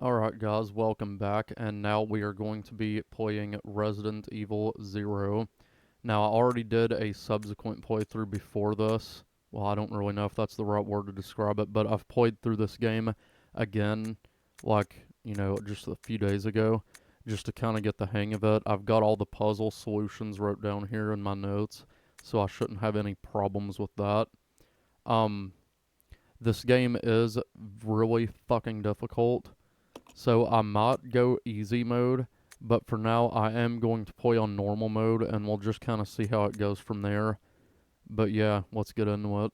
Alright guys, welcome back, and now we are going to be playing Resident Evil 0. Now I already did a subsequent playthrough before this. Well, I don't really know if that's the right word to describe it, but I've played through this game again, just a few days ago, just to kind of get the hang of it. I've got all the puzzle solutions wrote down here in my notes, so I shouldn't have any problems with that. Um, this game is really fucking difficult. So I might go easy mode, but for now I am going to play on normal mode and we'll just kind of see how it goes from there. But yeah, let's get into it.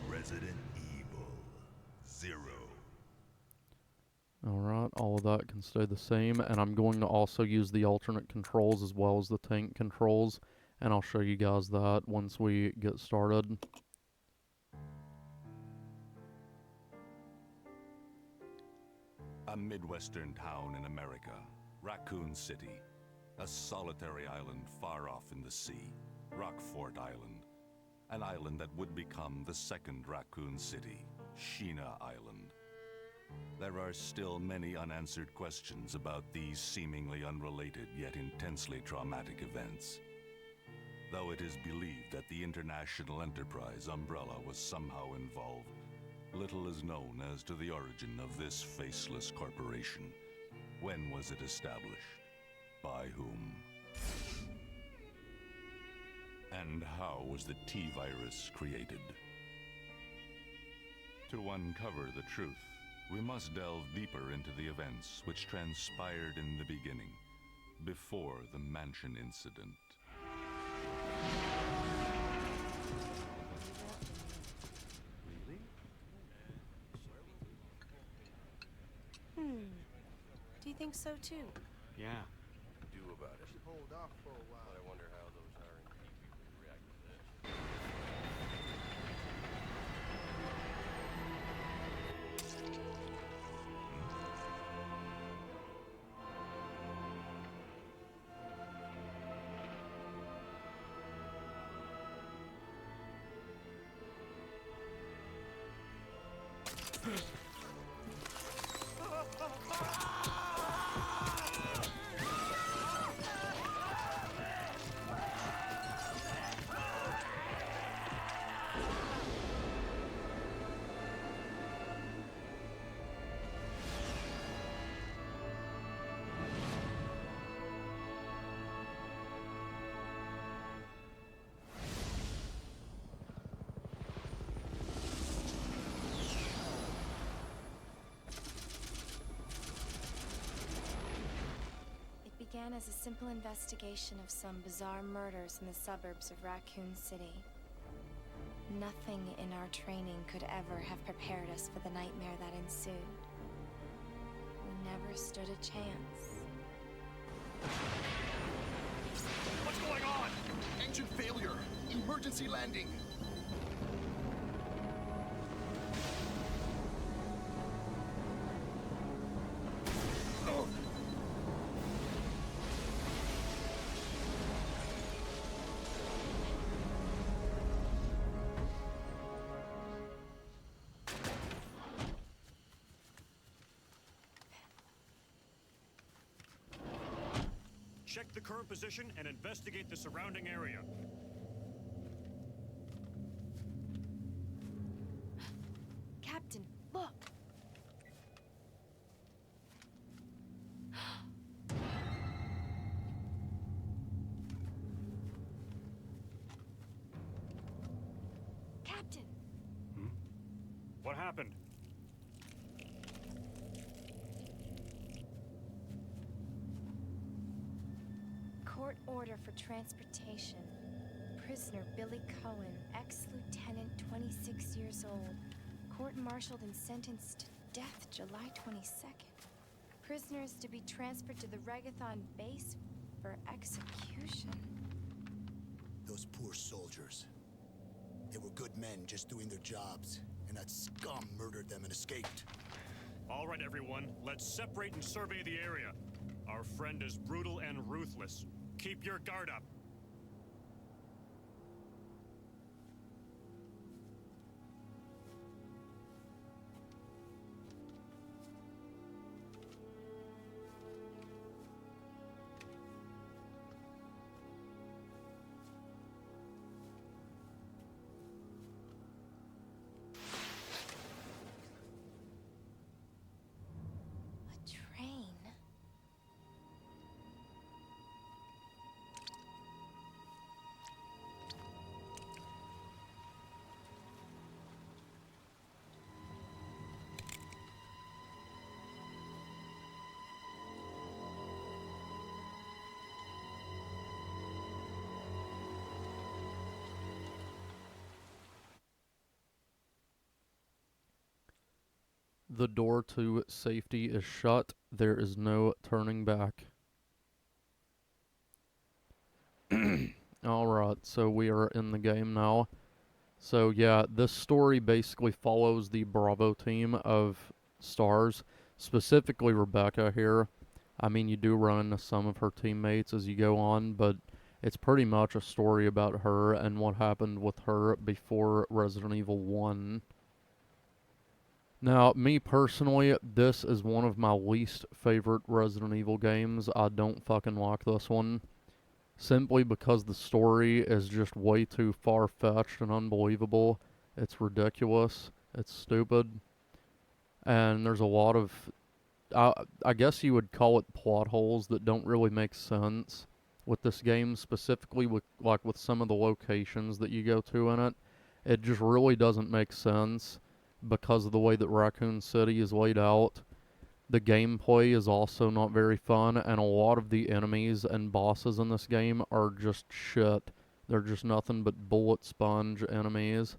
Resident Evil 0. Alright, all of that can stay the same, and I'm going to also use the alternate controls as well as the tank controls, and I'll show you guys that once we get started. A Midwestern town in America, Raccoon City. A solitary island far off in the sea, Rockfort Island. An island that would become the second Raccoon City, Sheena Island. There are still many unanswered questions about these seemingly unrelated yet intensely traumatic events. Though it is believed that the international enterprise umbrella was somehow involved, little is known as to the origin of this faceless corporation. When was it established? By whom? And how was the T-virus created? To uncover the truth, we must delve deeper into the events which transpired in the beginning, before the mansion incident. Do you think so too? Yeah. Do about it. Hold off for a while. I wonder how those R&D people would react to this. It began as a simple investigation of some bizarre murders in the suburbs of Raccoon City. Nothing in our training could ever have prepared us for the nightmare that ensued. We never stood a chance. What's going on? Engine failure. Emergency landing. Oh. Check the current position and investigate the surrounding area. Captain, look! Captain! What happened? Court order for transportation. Prisoner Billy Cohen, ex-lieutenant, 26 years old. Court-martialed and sentenced to death July 22nd. Prisoner is to be transferred to the Regathon base for execution. Those poor soldiers. They were good men just doing their jobs, and that scum murdered them and escaped. All right, everyone, let's separate and survey the area. Our friend is brutal and ruthless. Keep your guard up. The door to safety is shut. There is no turning back. Alright, so we are in the game now. So yeah, this story basically follows the Bravo team of stars, specifically Rebecca here. I mean, you do run into some of her teammates as you go on, but it's pretty much a story about her and what happened with her before Resident Evil 1. Now, me personally, this is one of my least favorite Resident Evil games. I don't fucking like this one. Simply because the story is just way too far-fetched and unbelievable. It's ridiculous. It's stupid. And there's a lot of, I guess you would call it plot holes that don't really make sense with this game, specifically with some of the locations that you go to in it. It just really doesn't make sense because of the way that Raccoon City is laid out. The gameplay is also not very fun, and a lot of the enemies and bosses in this game are just shit. They're just nothing but bullet sponge enemies.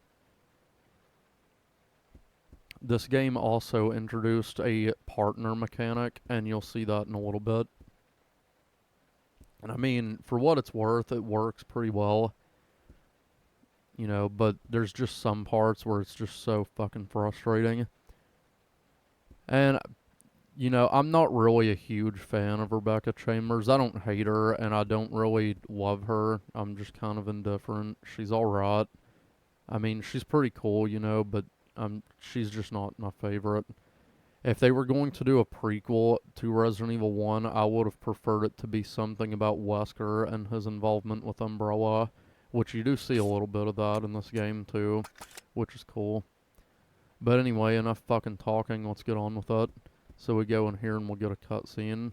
This game also introduced a partner mechanic, and you'll see that in a little bit. And I mean, for what it's worth, it works pretty well. You know, but there's just some parts where it's just so fucking frustrating. And you know, I'm not really a huge fan of Rebecca Chambers. I don't hate her, and I don't really love her. I'm just kind of indifferent. She's alright. I mean, she's pretty cool, you know, but she's just not my favorite. If they were going to do a prequel to Resident Evil 1, I would have preferred it to be something about Wesker and his involvement with Umbrella, which you do see a little bit of that in this game, too, which is cool. But anyway, enough fucking talking. Let's get on with it. So we go in here and we'll get a cutscene.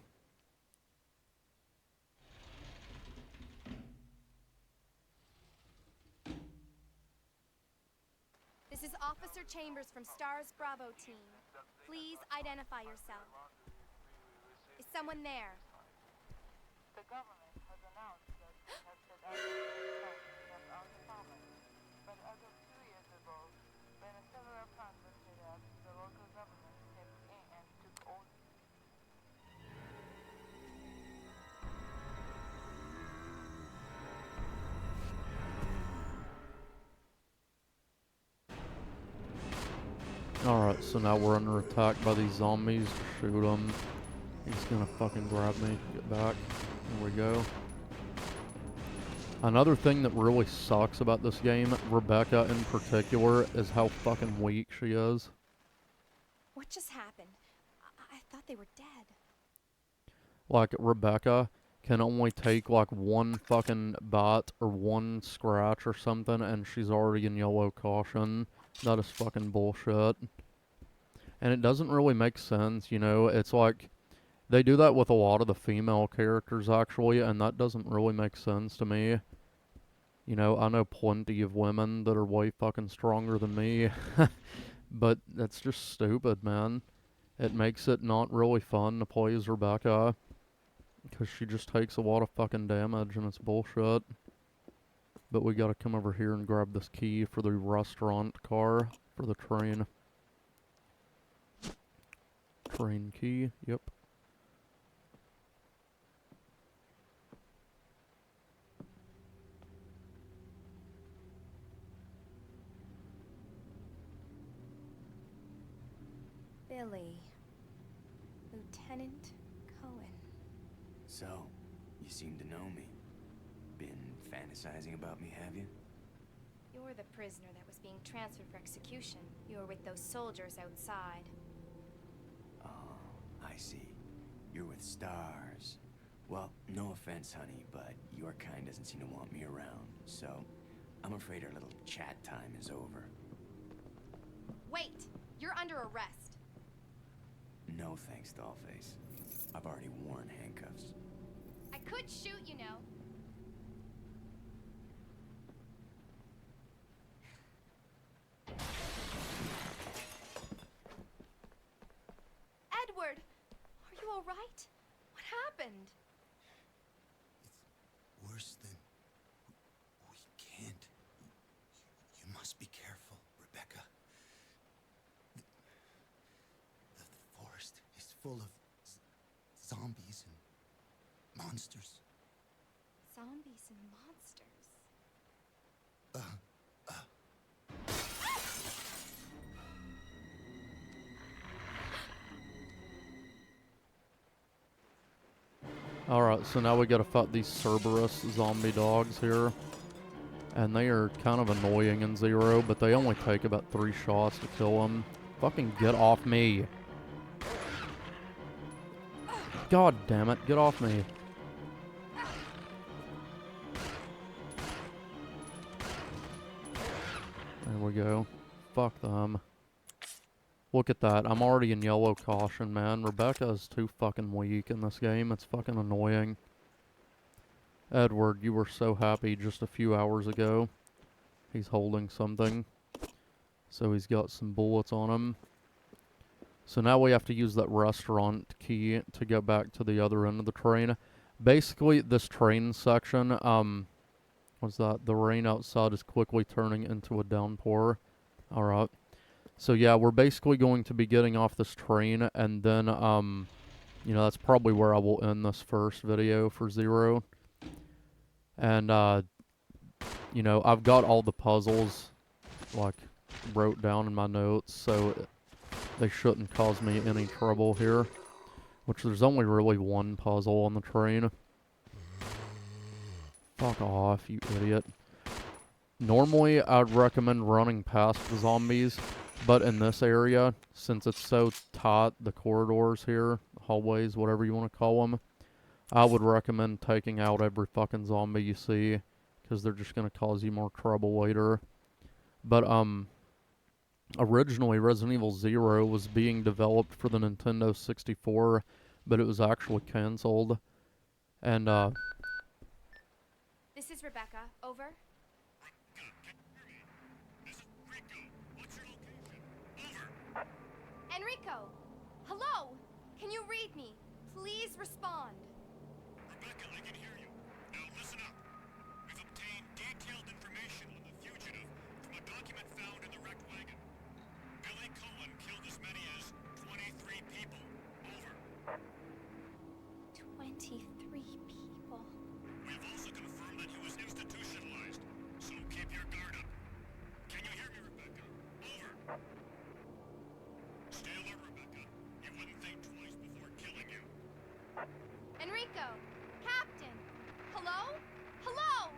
This is Officer Chambers from STARS Bravo team. Please identify yourself. Is someone there? The government has announced that they have set up of our department. But as of 2 years ago, when several plans were set up, the local government stepped in and took over. Alright, so now we're under attack by these zombies. Shoot them. He's gonna fucking grab me. Get back. There we go. Another thing that really sucks about this game, Rebecca in particular, is how fucking weak she is. What just happened? I thought they were dead. Like, Rebecca can only take like one fucking bite or one scratch or something, and she's already in yellow caution. That is fucking bullshit. And it doesn't really make sense, you know? It's like, they do that with a lot of the female characters, actually, and that doesn't really make sense to me. You know, I know plenty of women that are way fucking stronger than me. But that's just stupid, man. It makes it not really fun to play as Rebecca. Because she just takes a lot of fucking damage, and it's bullshit. But we gotta come over here and grab this key for the restaurant car for the train. Train key, yep. Billy. Lieutenant Cohen. So, you seem to know me. Been fantasizing about me, have you? You're the prisoner that was being transferred for execution. You were with those soldiers outside. Oh, I see. You're with stars. Well, no offense, honey, but your kind doesn't seem to want me around. So, I'm afraid our little chat time is over. Wait! You're under arrest. No thanks, Dollface. I've already worn handcuffs. I could shoot, you know. Edward! Are you alright? What happened? It's worse than... We can't. You must be careful, Rebecca. full of zombies and monsters. Zombies and monsters. Alright, so now we gotta fight these Cerberus zombie dogs here. And they are kind of annoying in Zero, but they only take about 3 shots to kill them. Fucking get off me. God damn it, get off me. There we go. Fuck them. Look at that. I'm already in yellow caution, man. Rebecca is too fucking weak in this game. It's fucking annoying. Edward, you were so happy just a few hours ago. He's holding something. So he's got some bullets on him. So now we have to use that restaurant key to get back to the other end of the train. Basically, this train section, what's that? The rain outside is quickly turning into a downpour. Alright. So yeah, we're basically going to be getting off this train, and then, you know, that's probably where I will end this first video for Zero. And, you know, I've got all the puzzles, like, wrote down in my notes, so they shouldn't cause me any trouble here. Which there's only really one puzzle on the train. Fuck off, you idiot. Normally, I'd recommend running past the zombies, but in this area, since it's so tight, the corridors here, hallways, whatever you want to call them, I would recommend taking out every fucking zombie you see, because they're just going to cause you more trouble later. But, originally, Resident Evil 0 was being developed for the Nintendo 64, but it was actually cancelled. And, This is Rebecca. Over. This is Rico. What's your location? Over. Enrico! Hello! Can you read me? Please respond. Rebecca, I can hear you. Now listen up. We've obtained detailed information on the fugitive from a document found in the wrecked wagon. Billy Cohen killed as many as 23 people. Over. 23 people. We have also confirmed that he was institutionalized, so keep your guard up. Can you hear me, Rebecca? Over. Stay alert, Rebecca. You wouldn't think twice before killing you. Enrico! Captain! Hello? Hello!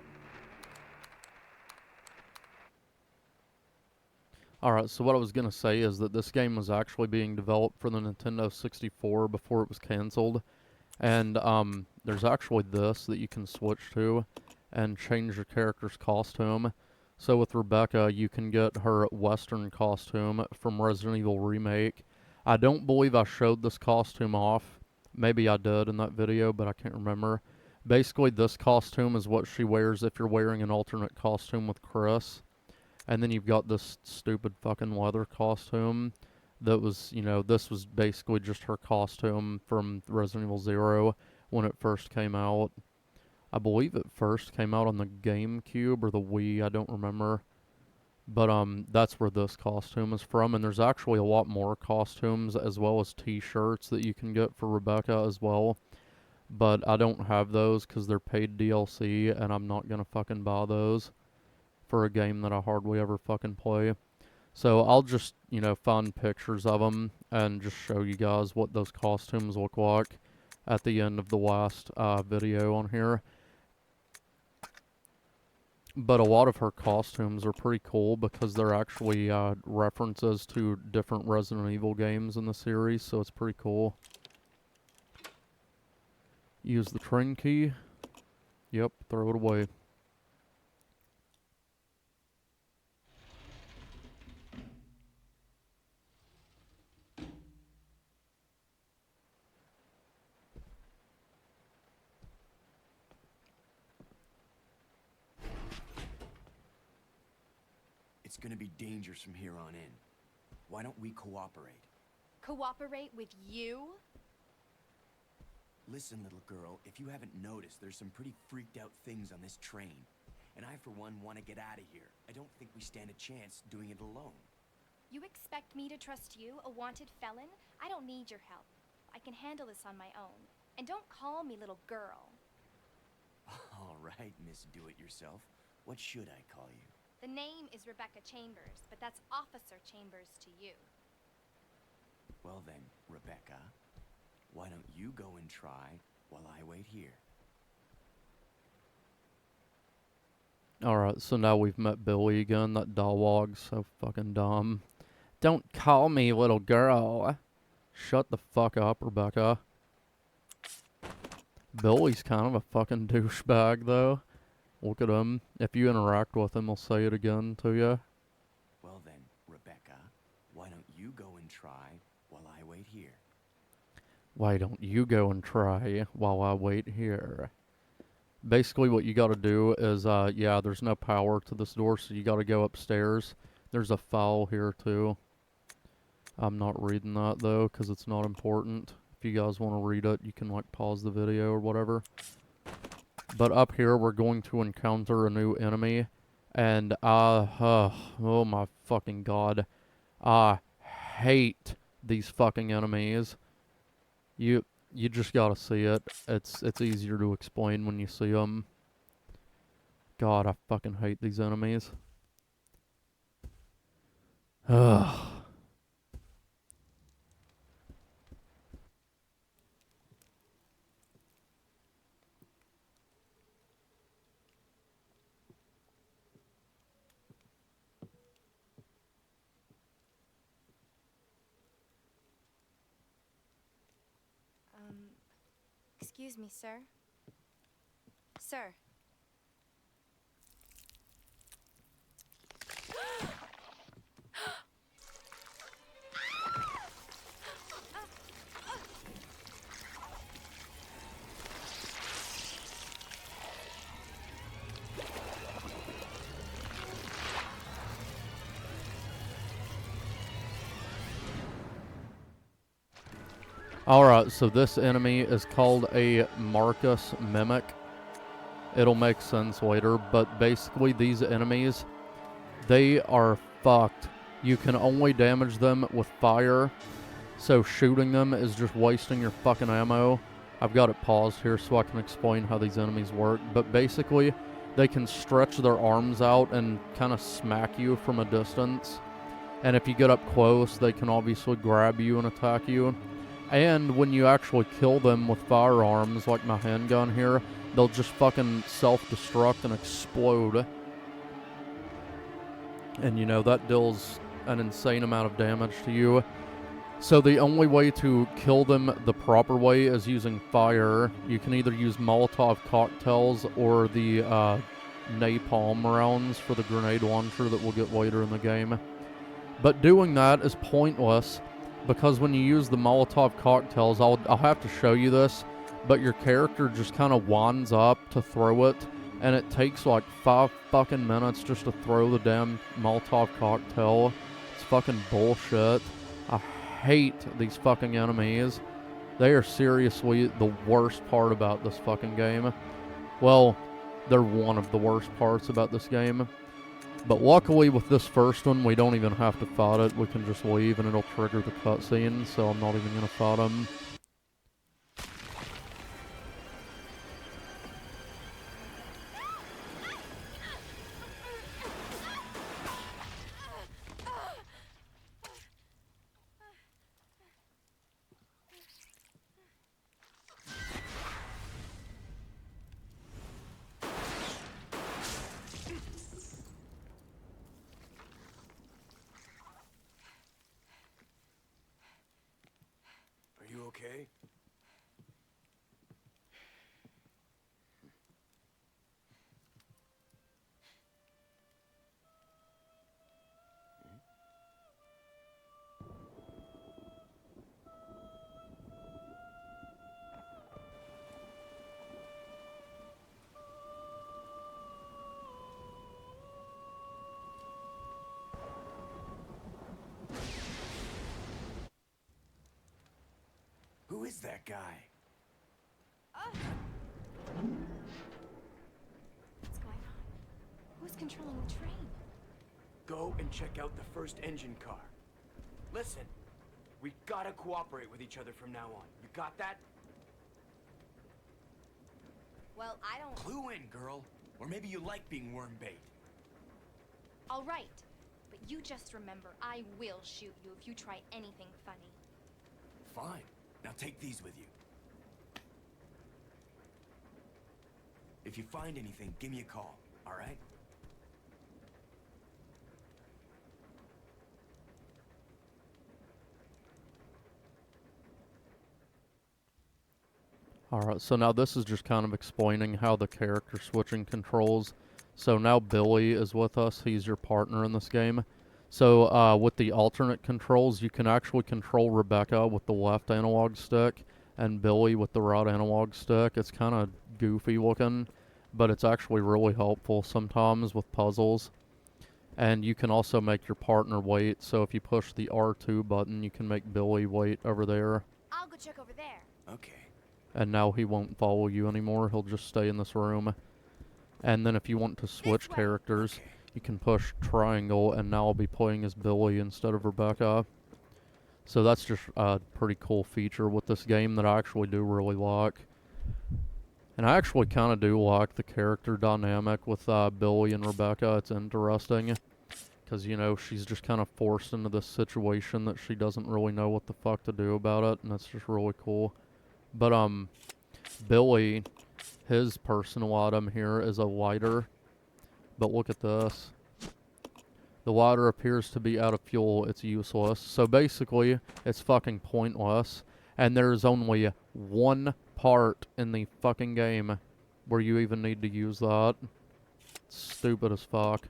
alright, so what I was going to say is that this game was actually being developed for the Nintendo 64 before it was cancelled. And, there's actually this that you can switch to and change your character's costume. So with Rebecca, you can get her Western costume from Resident Evil Remake. I don't believe I showed this costume off. Maybe I did in that video, but I can't remember. Basically, this costume is what she wears if you're wearing an alternate costume with Chris. And then you've got this stupid fucking leather costume that was, you know, this was basically just her costume from Resident Evil 0 when it first came out. I believe it first came out on the GameCube or the Wii, I don't remember. But that's where this costume is from, and there's actually a lot more costumes as well as t-shirts that you can get for Rebecca as well. But I don't have those because they're paid DLC, and I'm not gonna fucking buy those for a game that I hardly ever fucking play. So I'll just, you know, find pictures of them and just show you guys what those costumes look like at the end of the last video on here. But a lot of her costumes are pretty cool because they're actually references to different Resident Evil games in the series, so it's pretty cool. Use the train key. Yep, throw it away. It's gonna be dangerous from here on in. Why don't we cooperate? Cooperate with you? Listen, little girl, if you haven't noticed, there's some pretty freaked out things on this train. And I, for one, want to get out of here. I don't think we stand a chance doing it alone. You expect me to trust you, a wanted felon? I don't need your help. I can handle this on my own. And don't call me little girl. All right, Miss Do-It-Yourself. What should I call you? The name is Rebecca Chambers, but that's Officer Chambers to you. Well then, Rebecca, why don't you go and try while I wait here? Alright, so now we've met Billy again. That dawg's so fucking dumb. Don't call me little girl. Shut the fuck up, Rebecca. Billy's kind of a fucking douchebag, though. Look at him. If you interact with him, he'll say it again to you. Well then, Rebecca, why don't you go and try while I wait here? Why don't you go and try while I wait here? Basically, what you gotta do is, yeah, there's no power to this door, so you gotta go upstairs. There's a file here, too. I'm not reading that, though, because it's not important. If you guys want to read it, you can, like, pause the video or whatever. But up here, we're going to encounter a new enemy. And, oh my fucking god. I hate these fucking enemies. You just gotta see it. It's easier to explain when you see them. God, I fucking hate these enemies. Ugh. Excuse me, sir. Sir. Alright, so this enemy is called a Marcus Mimic. It'll make sense later, but basically these enemies, they are fucked. You can only damage them with fire, so shooting them is just wasting your fucking ammo. I've got it paused here so I can explain how these enemies work, but basically they can stretch their arms out and kind of smack you from a distance. And if you get up close, they can obviously grab you and attack you. And when you actually kill them with firearms, like my handgun here, they'll just fucking self-destruct and explode. And, you know, that deals an insane amount of damage to you. So the only way to kill them the proper way is using fire. You can either use Molotov cocktails or the napalm rounds for the grenade launcher that we'll get later in the game. But doing that is pointless, because when you use the Molotov cocktails, I'll have to show you this, but your character just kind of winds up to throw it, and it takes like 5 fucking minutes just to throw the damn Molotov cocktail. It's fucking bullshit. I hate these fucking enemies. They are seriously the worst part about this fucking game. Well, they're one of the worst parts about this game. But luckily with this first one, we don't even have to fight it. We can just leave and it'll trigger the cutscene, so I'm not even going to fight him. Are you okay? Who is that guy? What's going on? Who's controlling the train? Go and check out the first engine car. Listen. We gotta cooperate with each other from now on. You got that? Well, I don't... Clue in, girl. Or maybe you like being worm bait. All right. But you just remember, I will shoot you if you try anything funny. Fine. Now take these with you. If you find anything, give me a call, all right? Alright, so now this is just kind of explaining how the character switching controls. So now Billy is with us. He's your partner in this game. So with the alternate controls, you can actually control Rebecca with the left analog stick and Billy with the right analog stick. It's kind of goofy looking, but it's actually really helpful sometimes with puzzles. And you can also make your partner wait. So if you push the R2 button, you can make Billy wait over there. I'll go check over there. Okay. And now he won't follow you anymore. He'll just stay in this room. And then if you want to switch characters, Okay. you can push triangle, and now I'll be playing as Billy instead of Rebecca. So that's just a pretty cool feature with this game that I actually do really like. And I actually kind of do like the character dynamic with Billy and Rebecca. It's interesting. Because, you know, she's just kind of forced into this situation that she doesn't really know what the fuck to do about it. And it's just really cool. But, Billy, his personal item here is a lighter. But look at this. The lighter appears to be out of fuel. It's useless. So basically, it's fucking pointless. And there's only one part in the fucking game where you even need to use that. It's stupid as fuck.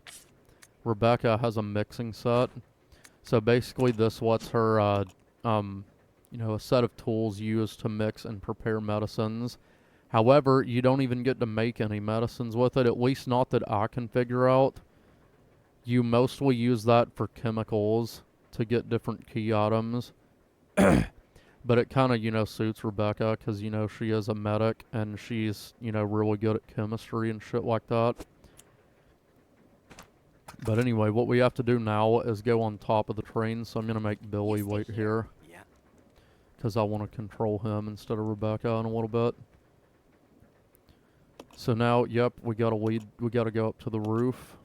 Rebecca has a mixing set. So basically, this lets her, you know, a set of tools used to mix and prepare medicines. However, you don't even get to make any medicines with it, at least not that I can figure out. You mostly use that for chemicals to get different key items. But it kind of, you know, suits Rebecca because, you know, she is a medic and she's, you know, really good at chemistry and shit like that. But anyway, what we have to do now is go on top of the train, so I'm going to make Billy wait here. Yeah. Because I want to control him instead of Rebecca in a little bit. So now, yep, we got to go up to the roof.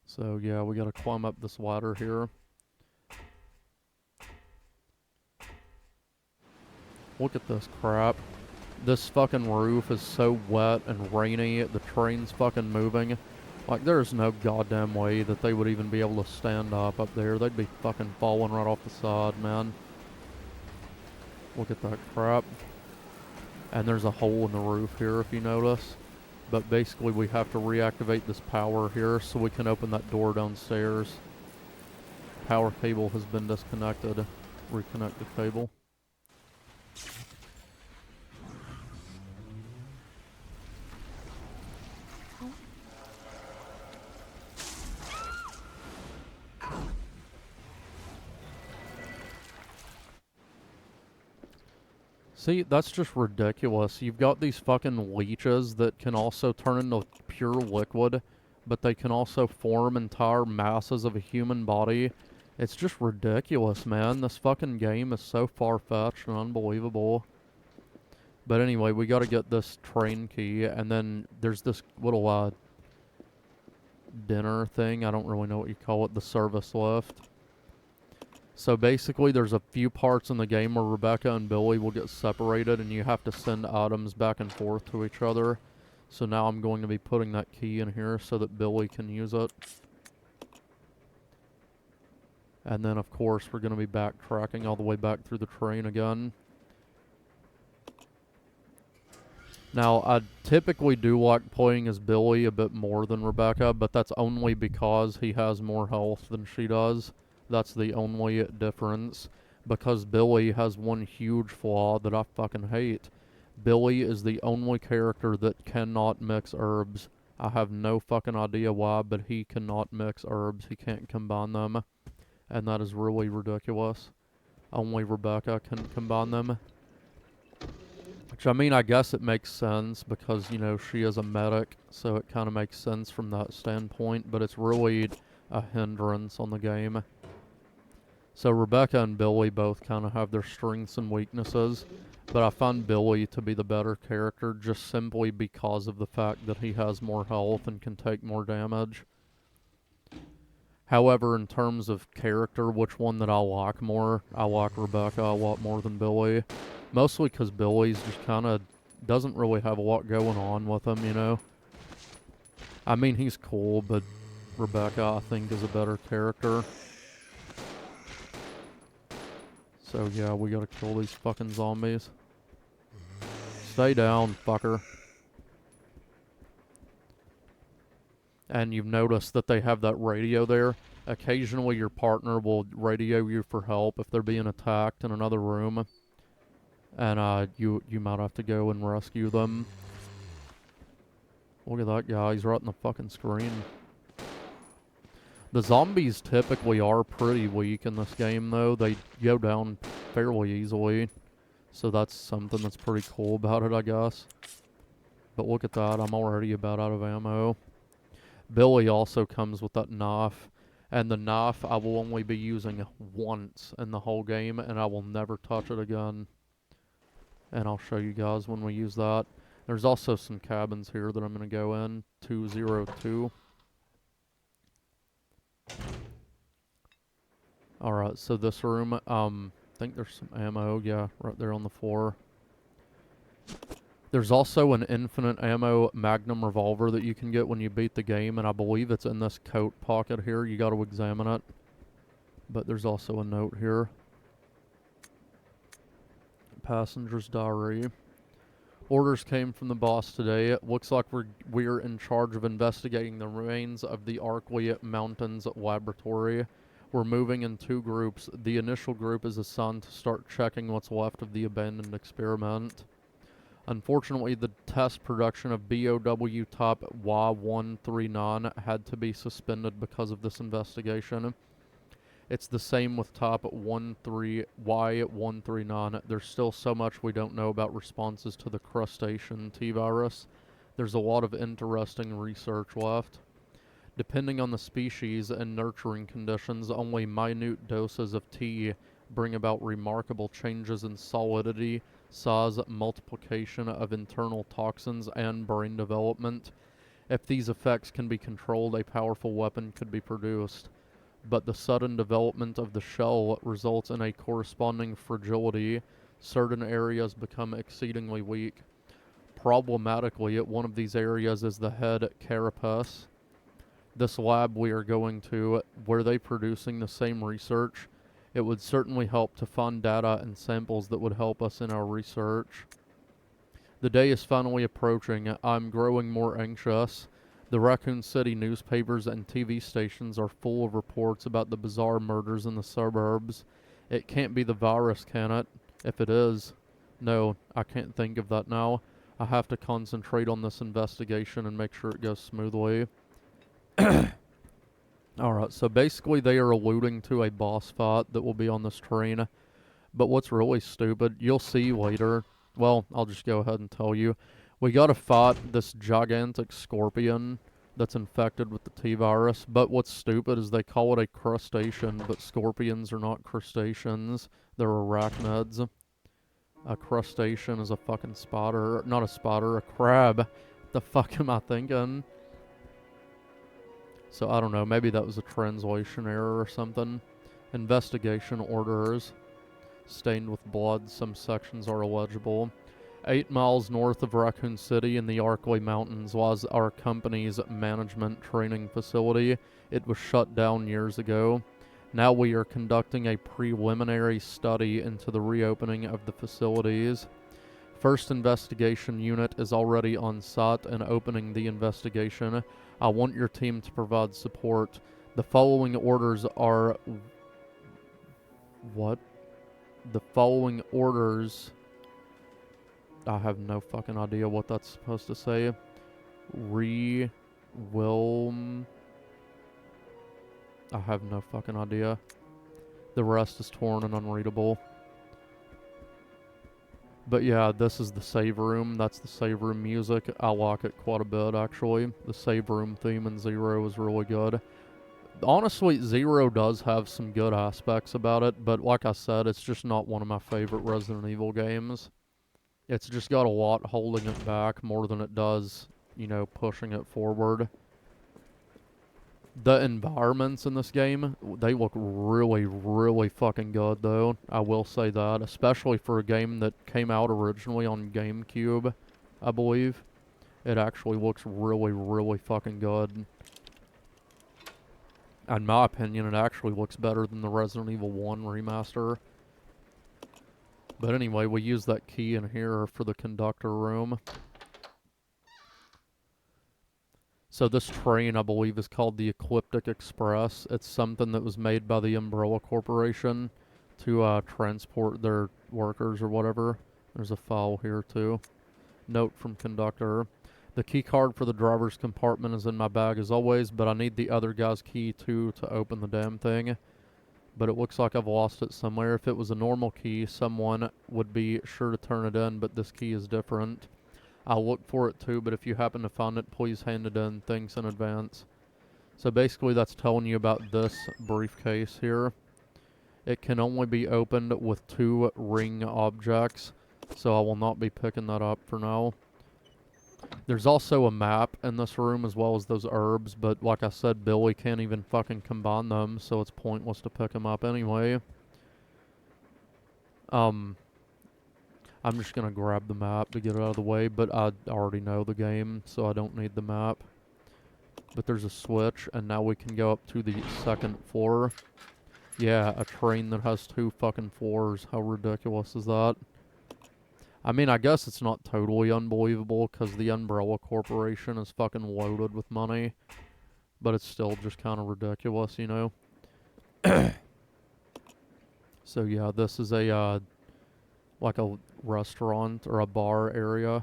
So yeah, we got to climb up this ladder here. Look at this crap. This fucking roof is so wet and rainy. The train's fucking moving. Like, there's no goddamn way that they would even be able to stand up there. They'd be fucking falling right off the side, man. Look at that crap. And there's a hole in the roof here, if you notice. But basically, we have to reactivate this power here so we can open that door downstairs. Power cable has been disconnected. Reconnect the cable. See, that's just ridiculous. You've got these fucking leeches that can also turn into pure liquid, but they can also form entire masses of a human body. It's just ridiculous, man. This fucking game is so far-fetched and unbelievable. But anyway, we gotta get this train key, and then there's this little, dinner thing. I don't really know what you call it. The service lift. So basically, there's a few parts in the game where Rebecca and Billy will get separated, and you have to send items back and forth to each other. So now I'm going to be putting that key in here so that Billy can use it. And then, of course, we're going to be backtracking all the way back through the train again. Now, I typically do like playing as Billy a bit more than Rebecca, but that's only because he has more health than she does. That's the only difference, because Billy has one huge flaw that I fucking hate. Billy is the only character that cannot mix herbs. I have no fucking idea why, but he cannot mix herbs. He can't combine them, and that is really ridiculous. Only Rebecca can combine them. Which, I mean, I guess it makes sense because, you know, she is a medic, so it kind of makes sense from that standpoint, but it's really a hindrance on the game. So Rebecca and Billy both kind of have their strengths and weaknesses, but I find Billy to be the better character just simply because of the fact that he has more health and can take more damage. However, in terms of character, which one that I like more, I like Rebecca a lot more than Billy. Mostly because Billy's just kind of doesn't really have a lot going on with him, you know? I mean, he's cool, but Rebecca, I think, is a better character. So, yeah, we gotta kill these fucking zombies. Stay down, fucker. And you've noticed that they have that radio there. Occasionally, your partner will radio you for help if they're being attacked in another room. And you might have to go and rescue them. Look at that guy, he's right in the fucking screen. The zombies typically are pretty weak in this game, though. They go down fairly easily. So that's something that's pretty cool about it, I guess. But look at that, I'm already about out of ammo. Billy also comes with that knife. And the knife I will only be using once in the whole game, and I will never touch it again. And I'll show you guys when we use that. There's also some cabins here that I'm going to go in. 202. Alright, so this room, I think there's some ammo. Yeah, right there on the floor. There's also an infinite ammo magnum revolver that you can get when you beat the game, and I believe it's in this coat pocket here. You got to examine it. But there's also a note here. Passenger's diary. Orders came from the boss today. It looks like we're in charge of investigating the remains of the Arkley Mountains laboratory. We're moving in 2 groups. The initial group is assigned to start checking what's left of the abandoned experiment. Unfortunately, the test production of BOW Top Y139 had to be suspended because of this investigation. It's the same with Top Y139. There's still so much we don't know about responses to the crustacean T-virus. There's a lot of interesting research left. Depending on the species and nurturing conditions, only minute doses of T bring about remarkable changes in solidity, size, multiplication of internal toxins, and brain development. If these effects can be controlled, a powerful weapon could be produced. But the sudden development of the shell results in a corresponding fragility. Certain areas become exceedingly weak. Problematically, one of these areas is the head carapace. This lab we are going to, were they producing the same research? It would certainly help to find data and samples that would help us in our research. The day is finally approaching. I'm growing more anxious. The Raccoon City newspapers and TV stations are full of reports about the bizarre murders in the suburbs. It can't be the virus, can it? If it is, no, I can't think of that now. I have to concentrate on this investigation and make sure it goes smoothly. Alright, so basically they are alluding to a boss fight that will be on this train. But what's really stupid, you'll see later. Well, I'll just go ahead and tell you. We gotta fight this gigantic scorpion that's infected with the T-virus. But what's stupid is they call it a crustacean, but scorpions are not crustaceans. They're arachnids. A crustacean is a fucking spider. Not a spider, a crab. What the fuck am I thinking? So I don't know, maybe that was a translation error or something. Investigation orders. Stained with blood, some sections are illegible. 8 miles north of Raccoon City in the Arkley Mountains was our company's management training facility. It was shut down years ago. Now we are conducting a preliminary study into the reopening of the facilities. First investigation unit is already on site and opening the investigation. I want your team to provide support. The following orders are... What? The following orders... I have no fucking idea what that's supposed to say. Will... I have no fucking idea. The rest is torn and unreadable. But yeah, this is the save room. That's the save room music. I like it quite a bit, actually. The save room theme in Zero is really good. Honestly, Zero does have some good aspects about it, but like I said, it's just not one of my favorite Resident Evil games. It's just got a lot holding it back more than it does, you know, pushing it forward. The environments in this game, they look really, really fucking good, though. I will say that, especially for a game that came out originally on GameCube, I believe. It actually looks really, really fucking good. In my opinion, it actually looks better than the Resident Evil 1 remaster. But anyway, we use that key in here for the conductor room. So this train, I believe, is called the Ecliptic Express. It's something that was made by the Umbrella Corporation to transport their workers or whatever. There's a file here, too. Note from conductor. The key card for the driver's compartment is in my bag as always, but I need the other guy's key, too, to open the damn thing. But it looks like I've lost it somewhere. If it was a normal key, someone would be sure to turn it in, but this key is different. I'll look for it too, but if you happen to find it, please hand it in. Thanks in advance. So basically that's telling you about this briefcase here. It can only be opened with 2 ring objects, so I will not be picking that up for now. There's also a map in this room as well as those herbs, but like I said, Billy can't even fucking combine them, so it's pointless to pick them up anyway. I'm just going to grab the map to get it out of the way, but I already know the game, so I don't need the map. But there's a switch, and now we can go up to the 2nd floor. Yeah, a train that has 2 fucking floors. How ridiculous is that? I mean, I guess it's not totally unbelievable, because the Umbrella Corporation is fucking loaded with money. But it's still just kind of ridiculous, you know? So yeah, this is a, like a restaurant or a bar area.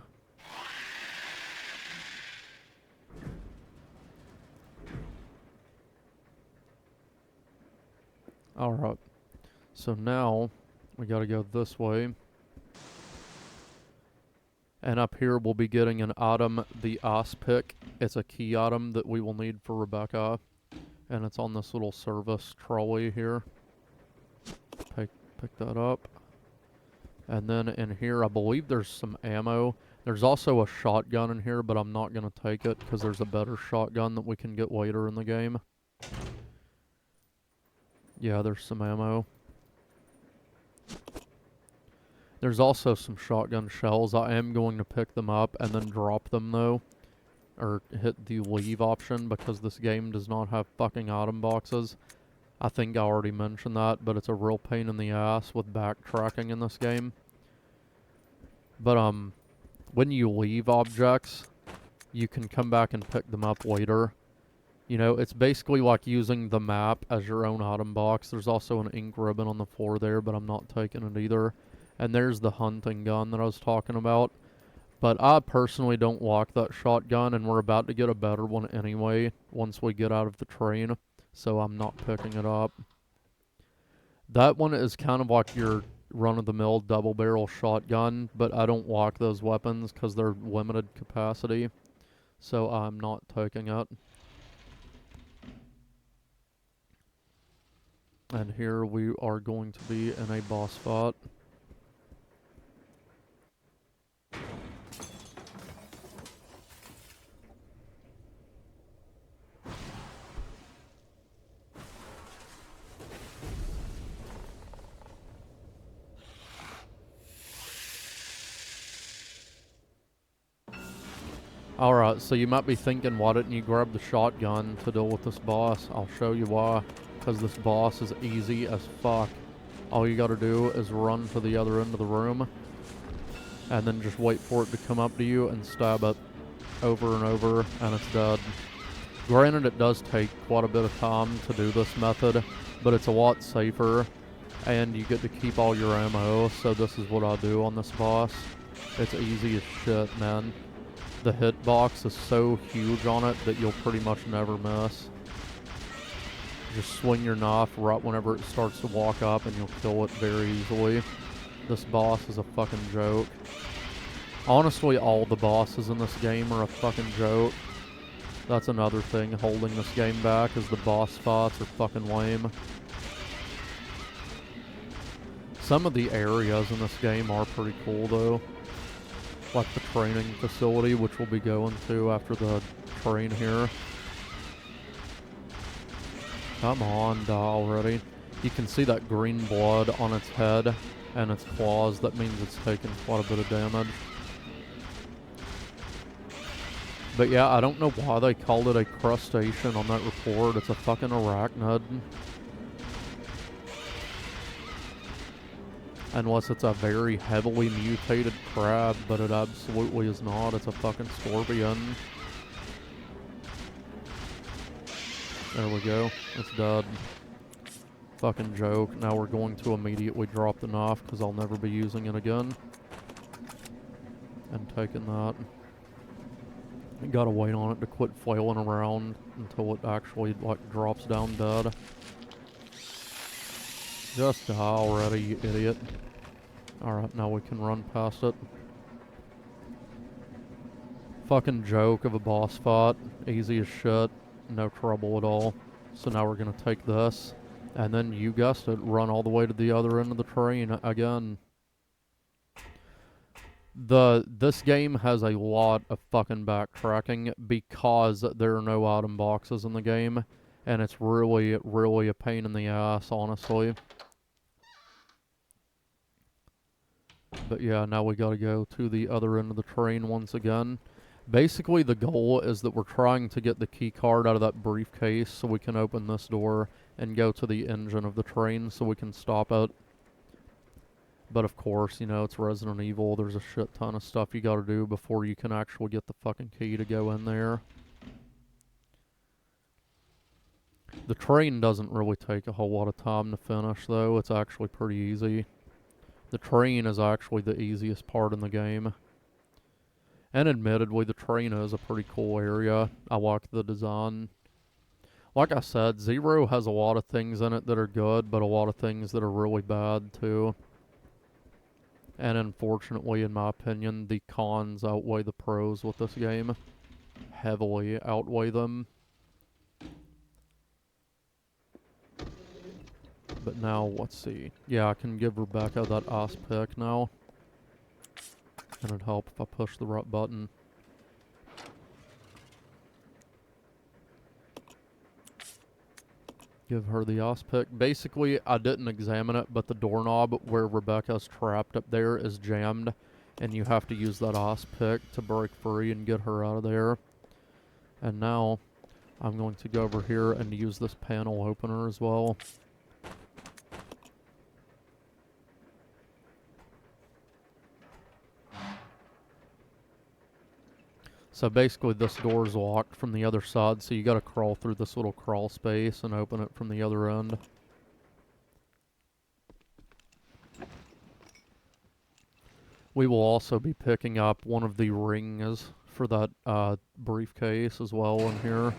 Alright, so now we gotta go this way. And up here we'll be getting an item, the ice pick. It's a key item that we will need for Rebecca. And it's on this little service trolley here. Pick that up. And then in here, I believe there's some ammo. There's also a shotgun in here, but I'm not going to take it because there's a better shotgun that we can get later in the game. Yeah, there's some ammo. There's also some shotgun shells. I am going to pick them up and then drop them, though. Or hit the leave option because this game does not have fucking item boxes. I think I already mentioned that, but it's a real pain in the ass with backtracking in this game. But, when you leave objects, you can come back and pick them up later. You know, it's basically like using the map as your own item box. There's also an ink ribbon on the floor there, but I'm not taking it either. And there's the hunting gun that I was talking about. But I personally don't like that shotgun, and we're about to get a better one anyway once we get out of the train. So I'm not picking it up. That one is kind of like your run-of-the-mill double-barrel shotgun, but I don't like those weapons because they're limited capacity. So I'm not taking it. And here we are going to be in a boss fight. Alright, so you might be thinking, why didn't you grab the shotgun to deal with this boss? I'll show you why. Because this boss is easy as fuck. All you gotta do is run to the other end of the room. And then just wait for it to come up to you and stab it over and over, and it's dead. Granted, it does take quite a bit of time to do this method, but it's a lot safer. And you get to keep all your ammo, so this is what I do on this boss. It's easy as shit, man. The hitbox is so huge on it that you'll pretty much never miss. Just swing your knife right whenever it starts to walk up and you'll kill it very easily. This boss is a fucking joke. Honestly, all the bosses in this game are a fucking joke. That's another thing holding this game back, is the boss spots are fucking lame. Some of the areas in this game are pretty cool though. Like the training facility, which we'll be going to after the train here. Come on, die already. You can see that green blood on its head and its claws. That means it's taken quite a bit of damage. But yeah, I don't know why they called it a crustacean on that report. It's a fucking arachnid. Unless it's a very heavily mutated crab, but it absolutely is not. It's a fucking scorpion. There we go. It's dead. Fucking joke. Now we're going to immediately drop the knife because I'll never be using it again. And taking that. You gotta wait on it to quit flailing around until it actually, like, drops down dead. Just die already, you idiot. Alright, now we can run past it. Fucking joke of a boss fight. Easy as shit. No trouble at all. So now we're gonna take this. And then, you guessed it, run all the way to the other end of the train again. This game has a lot of fucking backtracking because there are no item boxes in the game. And it's really, really a pain in the ass, honestly. But yeah, now we gotta go to the other end of the train once again. Basically, the goal is that we're trying to get the key card out of that briefcase so we can open this door and go to the engine of the train so we can stop it. But of course, you know, it's Resident Evil. There's a shit ton of stuff you gotta do before you can actually get the fucking key to go in there. The train doesn't really take a whole lot of time to finish, though. It's actually pretty easy. The train is actually the easiest part in the game. And admittedly, the train is a pretty cool area. I like the design. Like I said, Zero has a lot of things in it that are good, but a lot of things that are really bad, too. And unfortunately, in my opinion, the cons outweigh the pros with this game. Heavily outweigh them. But now, let's see. Yeah, I can give Rebecca that ice pick now. And it'd help if I push the right button. Give her the ice pick. Basically, I didn't examine it, but the doorknob where Rebecca's trapped up there is jammed. And you have to use that ice pick to break free and get her out of there. And now, I'm going to go over here and use this panel opener as well. So basically this door is locked from the other side, so you gotta crawl through this little crawl space and open it from the other end. We will also be picking up one of the rings for that briefcase as well in here.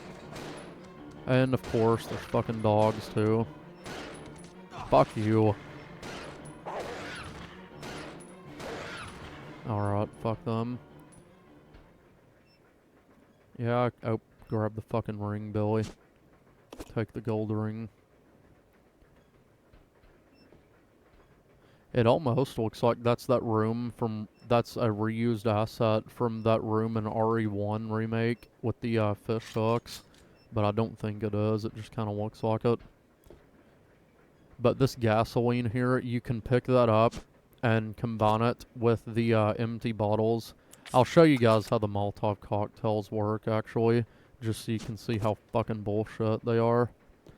And of course, there's fucking dogs too. Fuck you. Alright, fuck them. Yeah, oh, grab the fucking ring, Billy. Take the gold ring. It almost looks like that's that room from... That's a reused asset from that room in RE1 remake with the fish hooks. But I don't think it is. It just kind of looks like it. But this gasoline here, you can pick that up and combine it with the empty bottles. I'll show you guys how the Molotov cocktails work, actually, just so you can see how fucking bullshit they are.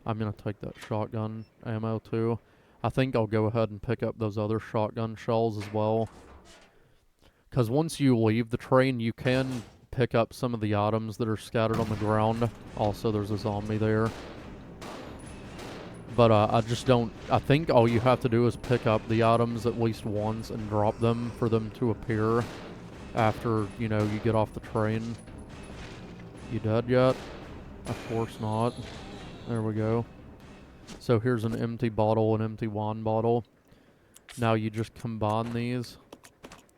I'm gonna take that shotgun ammo, too. I think I'll go ahead and pick up those other shotgun shells as well. Because once you leave the train, you can pick up some of the items that are scattered on the ground. Also, there's a zombie there. But I just don't... I think all you have to do is pick up the items at least once and drop them for them to appear. After, you know, you get off the train. You dead yet? Of course not. There we go. So here's an empty bottle, an empty wine bottle. Now you just combine these.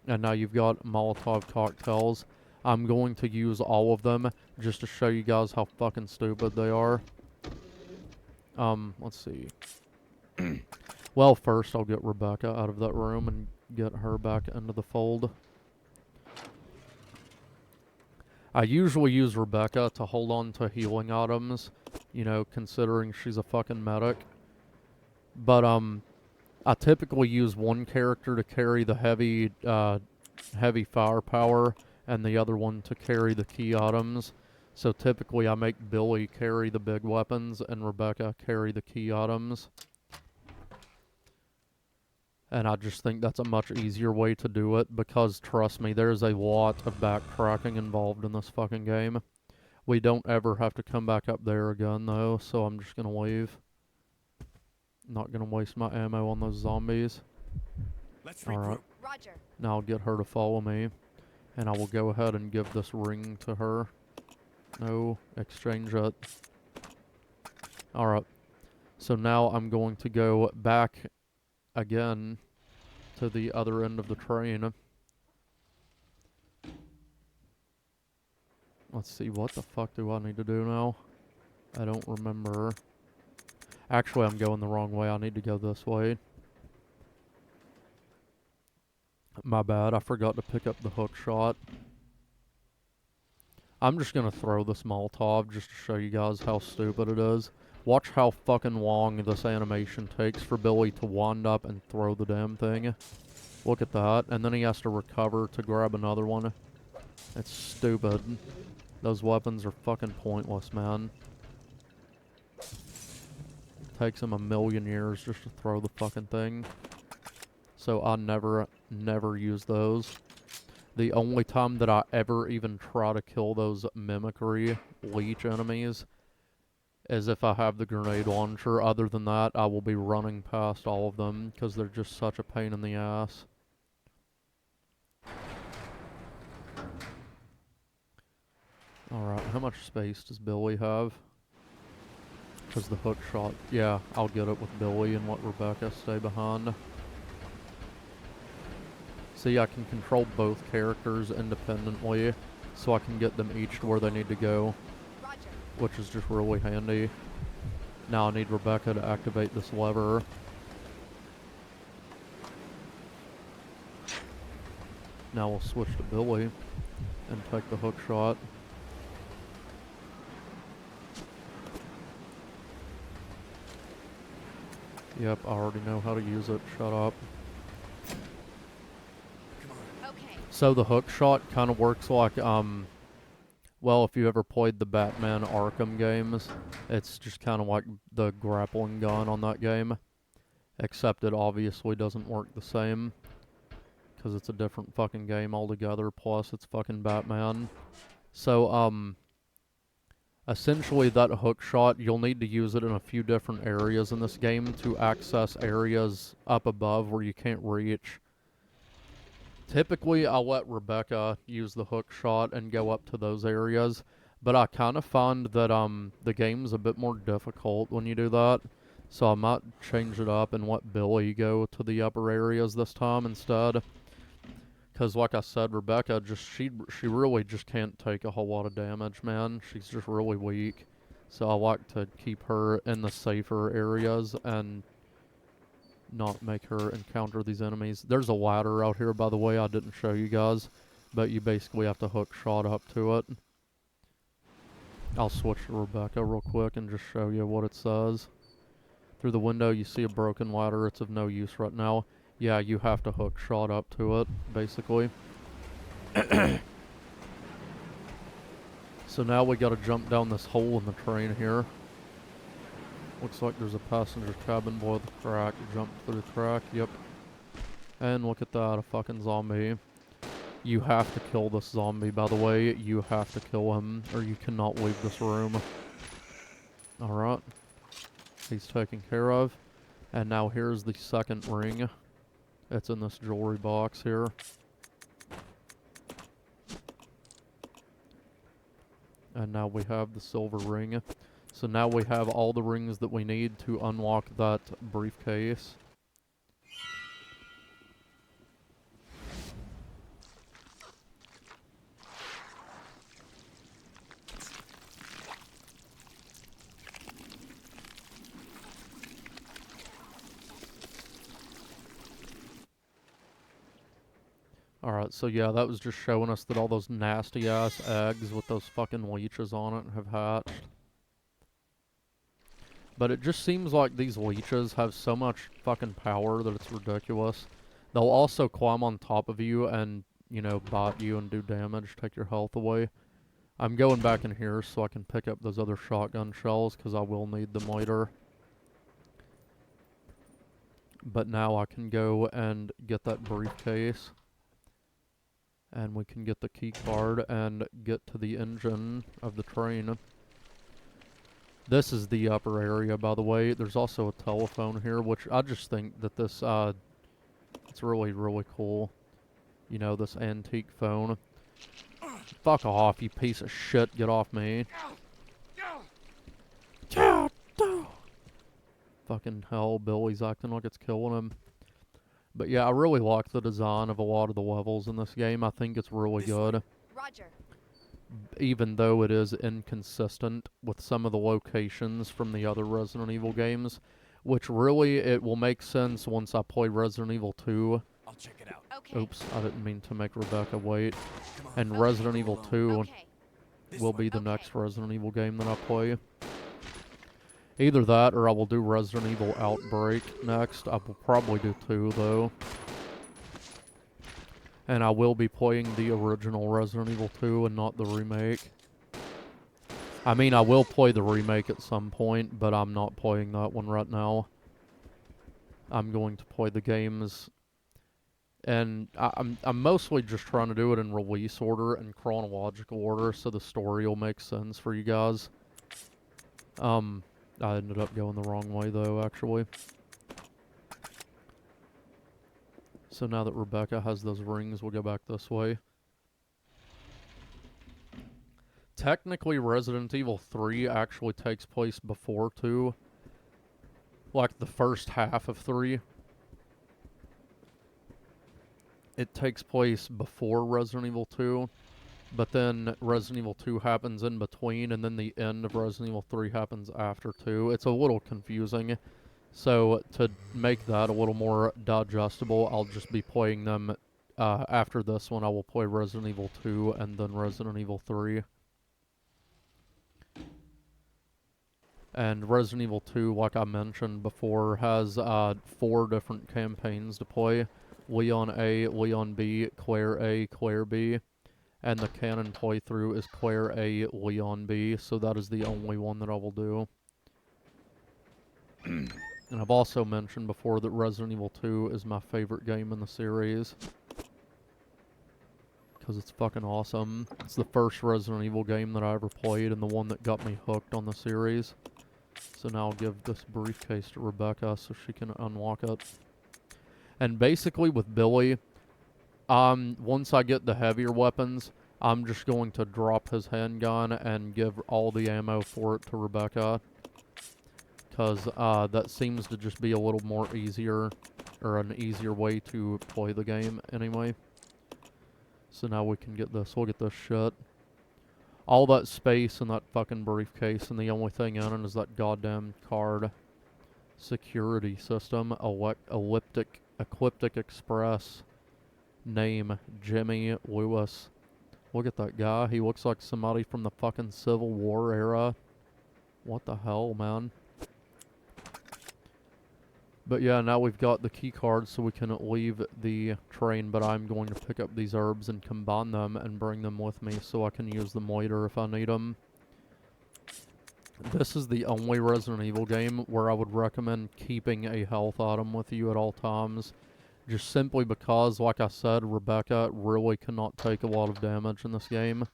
And now you've got Molotov cocktails. I'm going to use all of them just to show you guys how fucking stupid they are. Let's see. Well, first I'll get Rebecca out of that room and get her back into the fold. I usually use Rebecca to hold on to healing items, you know, considering she's a fucking medic. But, I typically use one character to carry the heavy firepower and the other one to carry the key items. So typically I make Billy carry the big weapons and Rebecca carry the key items. And I just think that's a much easier way to do it because, trust me, there's a lot of backtracking involved in this fucking game. We don't ever have to come back up there again, though, so I'm just gonna leave. Not gonna waste my ammo on those zombies. Let's Alright. Roger. Now I'll get her to follow me. And I will go ahead and give this ring to her. No, exchange it. Alright. So now I'm going to go back again to the other end of the train. Let's see, what the fuck do I need to do now? I don't remember. Actually, I'm going the wrong way. I need to go this way. My bad, I forgot to pick up the hook shot. I'm just gonna throw this Molotov just to show you guys how stupid it is. Watch how fucking long this animation takes for Billy to wind up and throw the damn thing. Look at that. And then he has to recover to grab another one. It's stupid. Those weapons are fucking pointless, man. Takes him a million years just to throw the fucking thing. So I never use those. The only time that I ever even try to kill those mimicry leech enemies is if I have the grenade launcher. Other than that, I will be running past all of them because they're just such a pain in the ass. Alright, how much space does Billy have? Because the hook shot, yeah, I'll get it with Billy and let Rebecca stay behind. See, I can control both characters independently, so I can get them each to where they need to go, Roger. which is just really handy. Now I need Rebecca to activate this lever. Now we'll switch to Billy and take the hook shot. Yep, I already know how to use it. Shut up. Okay. So the hook shot kind of works like, well, if you ever played the Batman Arkham games, it's just kind of like the grappling gun on that game. Except it obviously doesn't work the same. Because it's a different fucking game altogether, plus it's fucking Batman. So, essentially that hook shot, you'll need to use it in a few different areas in this game to access areas up above where you can't reach. Typically, I'll let Rebecca use the hook shot and go up to those areas, but I kind of find that the game's a bit more difficult when you do that, so I might change it up and let Billy go to the upper areas this time instead. Because like I said, Rebecca, she really just can't take a whole lot of damage, man. She's just really weak. So I like to keep her in the safer areas and not make her encounter these enemies. There's a ladder out here, by the way, I didn't show you guys. But you basically have to hook shot up to it. I'll switch to Rebecca real quick and just show you what it says. Through the window, you see a broken ladder. It's of no use right now. Yeah, you have to hook shot up to it, basically. So now we gotta jump down this hole in the train here. Looks like there's a passenger cabin below the crack. Jump through the crack, yep. And look at that, a fucking zombie. You have to kill this zombie, by the way. You have to kill him, or you cannot leave this room. Alright. He's taken care of. And now here's the second ring. It's in this jewelry box here. And now we have the silver ring. So now we have all the rings that we need to unlock that briefcase. Alright, so yeah, that was just showing us that all those nasty ass eggs with those fucking leeches on it have hatched. But it just seems like these leeches have so much fucking power that it's ridiculous. They'll also climb on top of you and, you know, bite you and do damage, take your health away. I'm going back in here so I can pick up those other shotgun shells, because I will need them later. But now I can go and get that briefcase. And we can get the key card and get to the engine of the train. This is the upper area, by the way. There's also a telephone here, which I just think that this, it's really, really cool. You know, this antique phone. Fuck off, you piece of shit. Get off me. Fucking hell, Billy's acting like it's killing him. But yeah, I really like the design of a lot of the levels in this game. I think it's really good. Roger. Even though it is inconsistent with some of the locations from the other Resident Evil games, which really, it will make sense once I play Resident Evil 2. I'll check it out. Okay. Oops, I didn't mean to make Rebecca wait. Come on. And Resident Evil 2 Okay. will be the Okay. next Resident Evil game that I play. Either that, or I will do Resident Evil Outbreak next. I will probably do 2, though. And I will be playing the original Resident Evil 2 and not the remake. I mean, I will play the remake at some point, but I'm not playing that one right now. I'm going to play the games, and I'm mostly just trying to do it in release order and chronological order, so the story will make sense for you guys. I ended up going the wrong way, though, actually. So now that Rebecca has those rings, we'll go back this way. Technically, Resident Evil 3 actually takes place before 2. Like, the first half of 3. It takes place before Resident Evil 2. But then Resident Evil 2 happens in between, and then the end of Resident Evil 3 happens after 2. It's a little confusing. So, to make that a little more digestible, I'll just be playing them after this one. I will play Resident Evil 2 and then Resident Evil 3. And Resident Evil 2, like I mentioned before, has 4 different campaigns to play. Leon A, Leon B, Claire A, Claire B. And the canon playthrough is Claire A, Leon B, so that is the only one that I will do. And I've also mentioned before that Resident Evil 2 is my favorite game in the series. Because it's fucking awesome. It's the first Resident Evil game that I ever played and the one that got me hooked on the series. So now I'll give this briefcase to Rebecca so she can unlock it. And basically with Billy, once I get the heavier weapons, I'm just going to drop his handgun and give all the ammo for it to Rebecca. Because that seems to just be a little more easier, or an easier way to play the game anyway. So now we can get this. We'll get this shit. All that space in that fucking briefcase, and the only thing in it is that goddamn card. Security system. Ecliptic Express. Name, Jimmy Lewis. Look at that guy. He looks like somebody from the fucking Civil War era. What the hell, man? But yeah, now we've got the key card so we can leave the train, but I'm going to pick up these herbs and combine them and bring them with me so I can use them later if I need them. This is the only Resident Evil game where I would recommend keeping a health item with you at all times. Just simply because, like I said, Rebecca really cannot take a lot of damage in this game.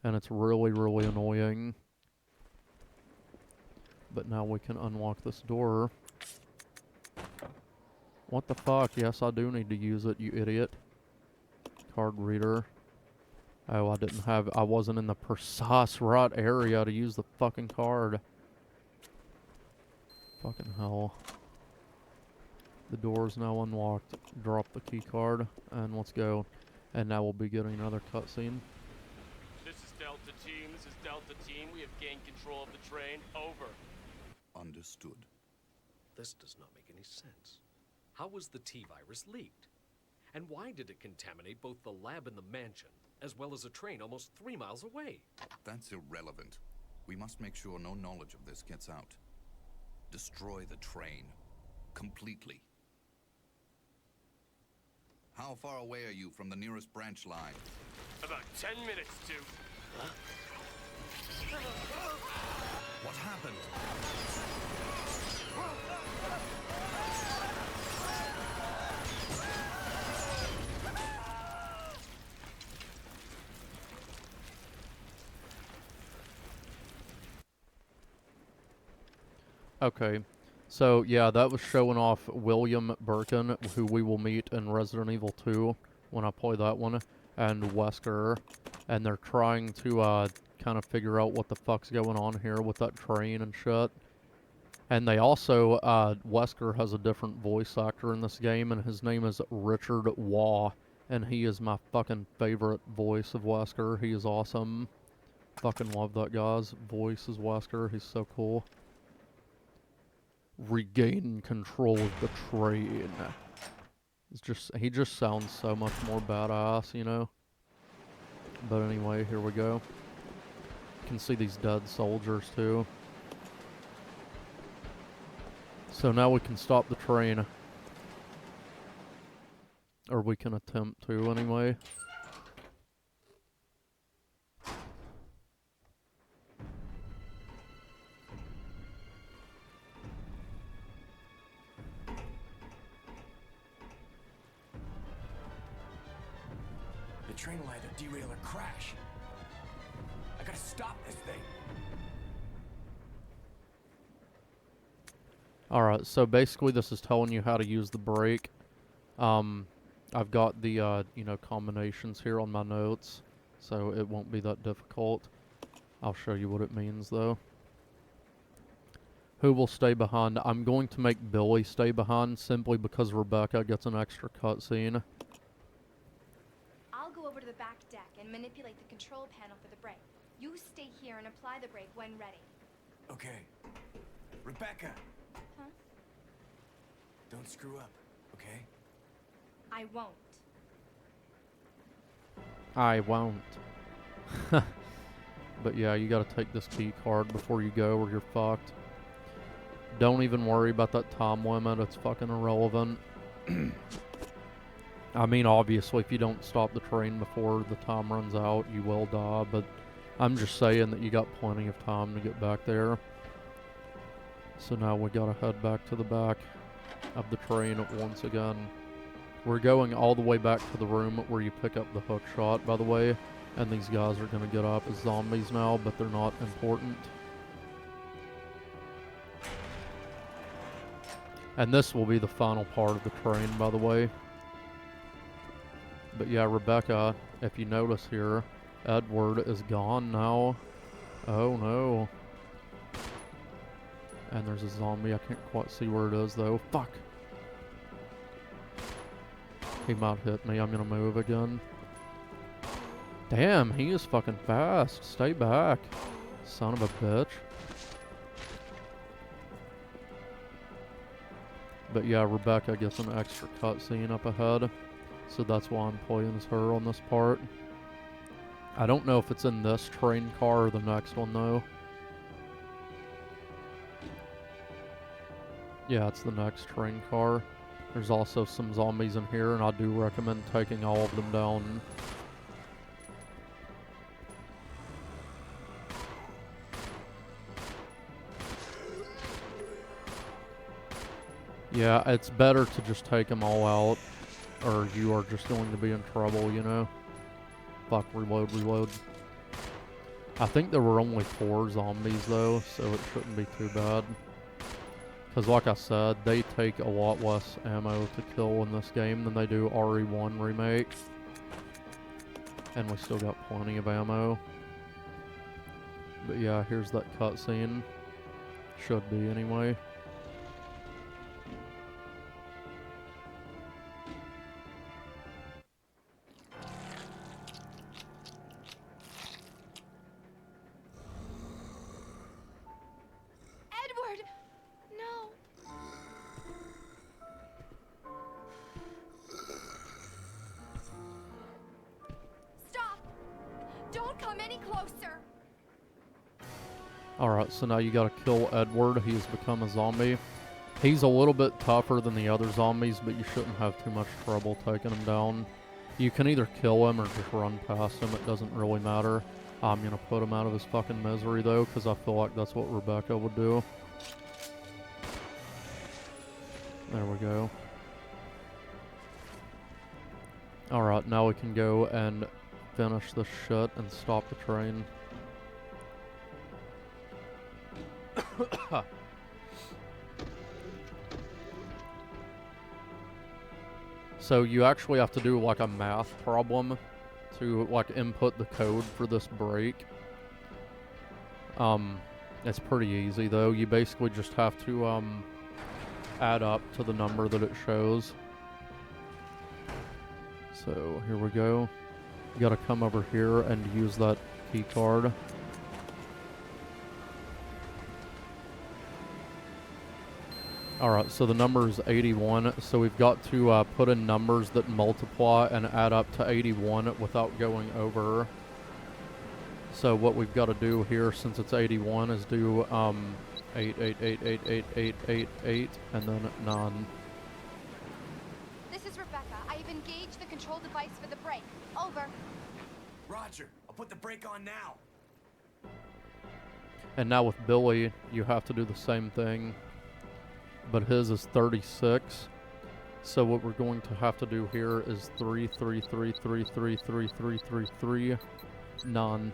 And it's really, really annoying. But now we can unlock this door. What the fuck? Yes, I do need to use it, you idiot. Card reader. Oh, I wasn't in the precise right area to use the fucking card. Fucking hell. The door's now unlocked. Drop the key card, and let's go. And now we'll be getting another cutscene. This is Delta Team. This is Delta Team. We have gained control of the train. Over. Understood. This does not make any sense. How was the T-virus leaked? And why did it contaminate both the lab and the mansion, as well as a train almost 3 miles away? That's irrelevant. We must make sure no knowledge of this gets out. Destroy the train. Completely. How far away are you from the nearest branch line? About 10 minutes to... What happened? Okay, so yeah, that was showing off William Birkin, who we will meet in Resident Evil 2 when I play that one, and Wesker, and they're trying to kind of figure out what the fuck's going on here with that train and shit. And they also, Wesker has a different voice actor in this game, and his name is Richard Waugh, and he is my fucking favorite voice of Wesker. He is awesome. Fucking love that guy's voice as Wesker. He's so cool. Regain control of the train. He just sounds so much more badass, you know? But anyway, here we go. You can see these dead soldiers too. So now we can stop the train. Or we can attempt to anyway. The train will either derail or crash. I gotta stop this thing. Alright, so basically this is telling you how to use the brake. I've got the, you know, combinations here on my notes, so it won't be that difficult. I'll show you what it means, though. Who will stay behind? I'm going to make Billy stay behind, simply because Rebecca gets an extra cutscene. I'll go over to the back deck and manipulate the control panel for the brake. You stay here and apply the brake when ready. Okay. Rebecca, Huh? don't screw up, okay? I won't. I won't. But yeah, you gotta take this key card before you go or you're fucked. Don't even worry about that time limit, it's fucking irrelevant. I mean, obviously, if you don't stop the train before the time runs out, you will die, but I'm just saying that you got plenty of time to get back there. So now we gotta head back to the back of the train once again. We're going all the way back to the room where you pick up the hook shot, by the way, and these guys are gonna get up as zombies now, but they're not important. And this will be the final part of the train, by the way. But yeah, Rebecca, if you notice here, Edward is gone now. Oh no. And there's a zombie. I can't quite see where it is though. Fuck. He might hit me. I'm gonna move again. Damn, he is fucking fast. Stay back. Son of a bitch. But yeah, Rebecca gets an extra cutscene up ahead. So that's why I'm playing as her on this part. I don't know if it's in this train car or the next one though. Yeah, it's the next train car. There's also some zombies in here, and I do recommend taking all of them down. Yeah, it's better to just take them all out, or you are just going to be in trouble, you know? Fuck, reload, reload. I think there were only 4 zombies though, so it shouldn't be too bad. Because like I said, they take a lot less ammo to kill in this game than they do RE1 Remake. And we still got plenty of ammo. But yeah, here's that cutscene. Should be anyway. Edward! No! Don't come any closer! Alright, so now you gotta kill Edward. He's become a zombie. He's a little bit tougher than the other zombies, but you shouldn't have too much trouble taking him down. You can either kill him or just run past him. It doesn't really matter. I'm gonna put him out of his fucking misery, though, because I feel like that's what Rebecca would do. There we go. Alright, now we can go and finish this shit and stop the train. So you actually have to do like a math problem to like input the code for this break. It's pretty easy though. You basically just have to add up to the number that it shows. So here we go. You gotta come over here and use that key card. Alright, so the number is 81, so we've got to put in numbers that multiply and add up to 81 without going over. So what we've got to do here, since it's 81, is do 8, 8, 8, 8, 8, 8, 8, 8, and then 9. This is Rebecca. I have engaged the control device for the brake. Over. Roger, I'll put the brake on now. And now with Billy, you have to do the same thing. But his is 36. So what we're going to have to do here is 3, 3, 3, 3, 3, 3, 3, 3, 3, 9.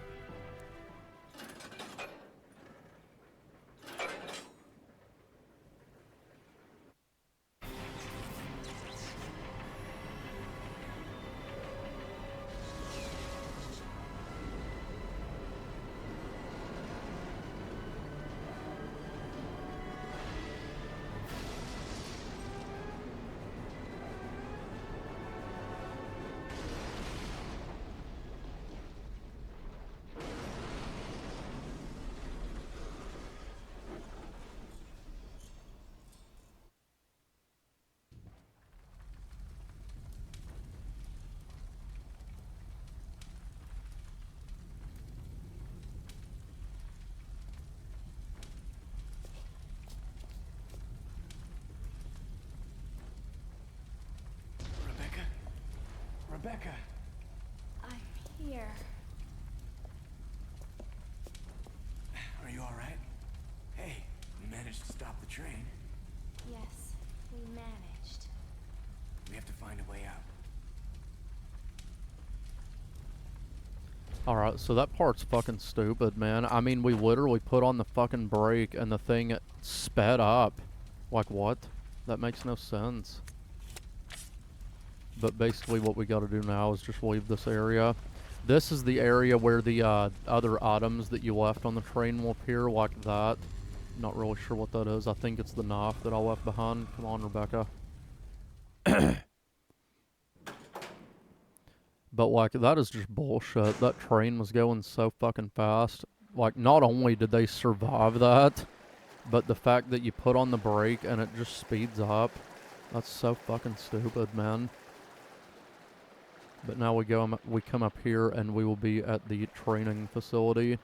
Rebecca! I'm here. Are you alright? Hey, we managed to stop the train. Yes, we managed. We have to find a way out. Alright, so that part's fucking stupid, man. I mean, we literally put on the fucking brake and the thing sped up. Like, what? That makes no sense. But basically what we gotta do now is just leave this area. This is the area where the other items that you left on the train will appear, like that. Not really sure what that is. I think it's the knife that I left behind. Come on, Rebecca. But, like, that is just bullshit. That train was going so fucking fast. Like, not only did they survive that, but the fact that you put on the brake and it just speeds up. That's so fucking stupid, man. But now we come up here and we will be at the training facility.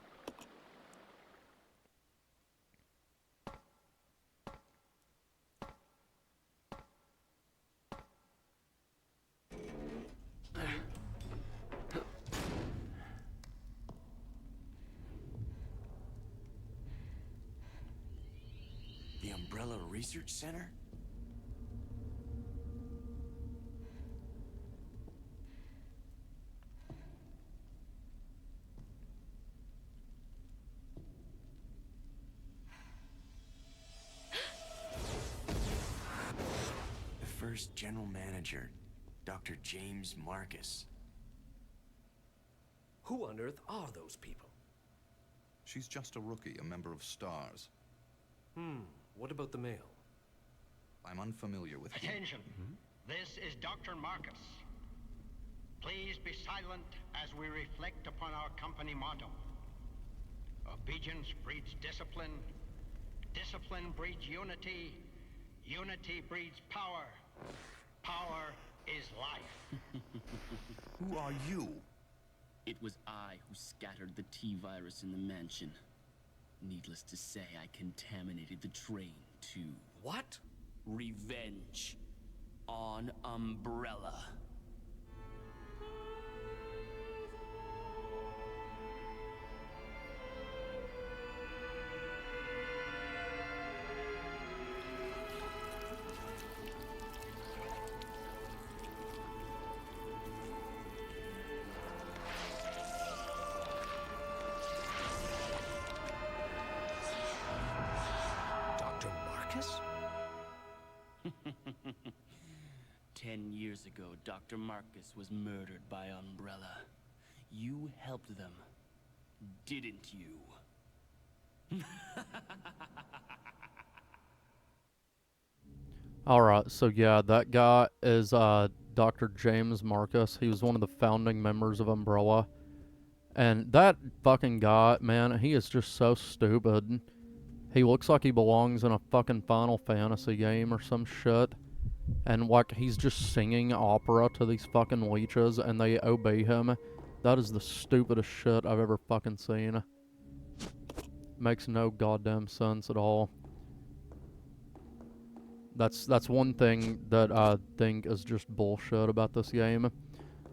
The Umbrella Research Center? First general manager, Dr. James Marcus. Who on earth are those people? She's just a rookie, a member of STARS. What about the male? I'm unfamiliar with him. Attention. This is Dr. Marcus. Please be silent as we reflect upon our company motto. Obedience breeds discipline. Discipline breeds unity. Unity breeds power. Power is life. Who are you? It was I who scattered the T-virus in the mansion. Needless to say, I contaminated the train, too. What? Revenge. On Umbrella. Dr. Marcus? 10 years ago, Dr. Marcus was murdered by Umbrella. You helped them, didn't you? Alright, so yeah, that guy is Dr. James Marcus. He was one of the founding members of Umbrella. And that fucking guy, man, he is just so stupid. He looks like he belongs in a fucking Final Fantasy game or some shit. And like, he's just singing opera to these fucking leeches and they obey him. That is the stupidest shit I've ever fucking seen. Makes no goddamn sense at all. That's one thing that I think is just bullshit about this game.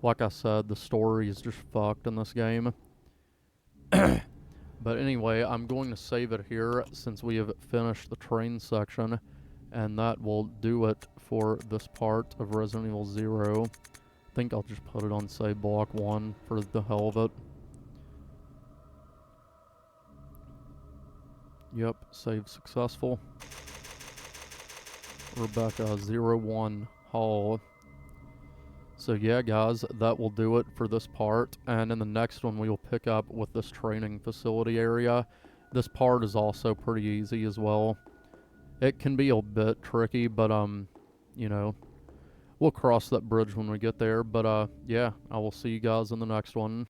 Like I said, the story is just fucked in this game. But anyway, I'm going to save it here since we have finished the train section. And that will do it for this part of Resident Evil 0. I think I'll just put it on save block 1 for the hell of it. Yep, save successful. Rebecca 01 Hall. So yeah, guys, that will do it for this part. And in the next one, we will pick up with this training facility area. This part is also pretty easy as well. It can be a bit tricky, but, you know, we'll cross that bridge when we get there. But, yeah, I will see you guys in the next one.